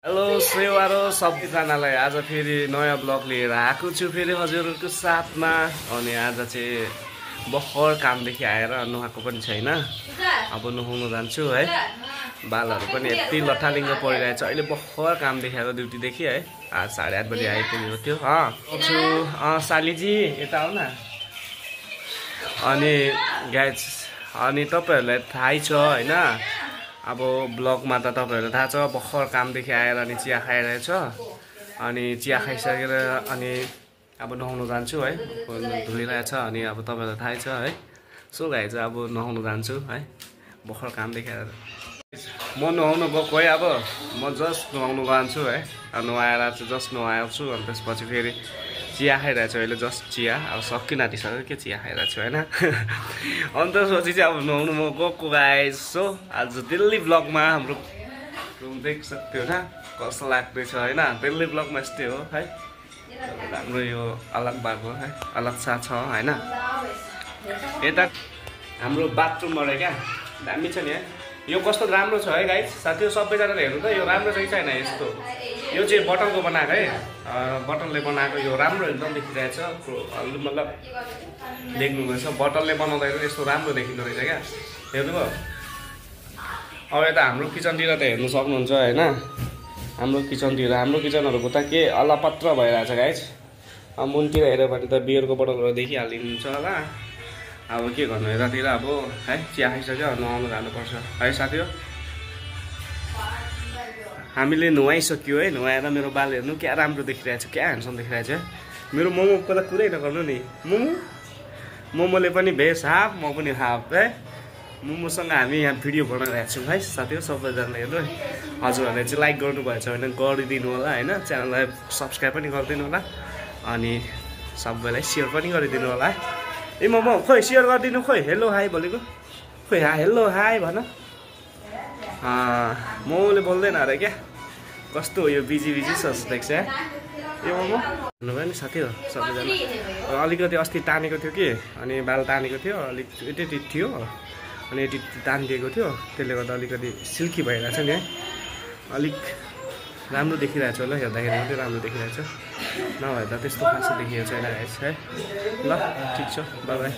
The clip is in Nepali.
हेलो सेवारो सबैजनालाई आज फेरि नयाँ ब्लग लिएर आएको छु फेरि हजुरहरूको साथमा। अनि आज चाहिँ भर्खर कामदेखि आएर नुहाएको पनि छैन, अब नुहाउनु जान्छु है। बालहरू पनि यति लट्ठालिङ्ग परिरहेछ। अहिले भर्खर कामदेखि आएर ड्युटीदेखि है, आज 8:30 बजी आइपुगेको थियो। सालीजी यता आउ न। अनि गाइज अनि तपाईँहरूलाई थाहै छ होइन, अब ब्लगमा त तपाईँहरूलाई थाहा छ भर्खर कामदेखि आएर अनि चिया खाइरहेछ। अनि चिया खाइसकेर अनि अब नुहाउनु जान्छु है, धोइरहेछ। अनि अब तपाईँहरूलाई थाहै छ है, सो गाइज अब नुहाउनु जान्छु है भर्खर कामदेखि आएर। म नुहाउनु गएको है, अब म जस्ट नुहाउनु जान्छु है। नुहाएर चाहिँ जस्ट नुहाउँछु अनि त्यसपछि फेरि चिया खाइरहेको छु। अहिले जस्ट चिया अब सकिन आँटिसक्यो के चिया खाइरहेको छु होइन। अन्त सोची चाहिँ अब नुहाउनु म गएको गाइज। सो आज दिल्ली ब्लगमा हाम्रो रुम देख सक्थ्यो होइन कस्तो लाग्दैछ होइन। दिल्ली ब्लगमा यस्तै हो है, हाम्रो यो अलग भएको है, अलग छ होइन। यता हाम्रो बाथरुमबाट क्या दामी छ नि है, यो कस्तो राम्रो छ है गाइज। साथीहरू सबैजनाले हेर्नु त यो राम्रो चाहिँ छैन यस्तो। यो चाहिँ बटलको बनाएको है, बटलले बनाएको यो राम्रो एकदम देखिरहेछ। मतलब देख्नुभएछ बटलले बनाउँदाखेरि यस्तो राम्रो देखिँदो रहेछ क्या, हेर्नुभयो। अब यता हाम्रो किचनतिर त हेर्नु सक्नुहुन्छ होइन, हाम्रो किचनहरूको त के अलपत्र भइरहेछ गाइज। अब मुनतिर हेऱ्यो भने त बियरको बटलहरू देखिहालिन्छ होला। अब के गर्नु यतातिर अब है, चिया खाइसक्यो नुहाउनु जानुपर्छ है साथीहरू। हामीले नुहाइसक्यो है, नुहाएर मेरो बाल हेर्नु क्या राम्रो देखिरहेछ, क्या ह्यान्डसम देखिरहेछ है। मेरो मोमोको त कुरै नगर्नु नि, मोमोले पनि भेज हाफ म पनि हाफ है। मोमोसँग हामी यहाँ भिडियो बनाइरहेको छौँ है साथीहरू। सबैजनाले हेर्नु है, हजुरहरूले चाहिँ लाइक गर्नुभएछ भने गरिदिनु होला होइन, च्यानललाई सब्सक्राइब पनि गरिदिनु होला। अनि सबैलाई सेयर पनि गरिदिनु होला। ए मोमो खोइ सेयर गरिदिनु, खोइ हेलो हाई बोलेको, खोइ हेलो हाई भन। मोमोले बोल्दैन अरे क्या, कस्तो यो बिजी सस देख्छ यो मोमो। भन्नुभयो नि साथीहरू सबैजना। अलिकति अस्ति तानेको थियो कि, अनि बाल तानेको थियो अलिक यति थियो, अनि यति तानिदिएको थियो, त्यसले गर्दा अलिकति सिल्की भइरहेछ नि है। अलिक राम्रो देखिरहेछ होला, हेर्दाखेरि मात्रै राम्रो देखिरहेछ, नभए त त्यस्तो खासै देखिएको छैन है। ल ठिक छ, बाई बाई।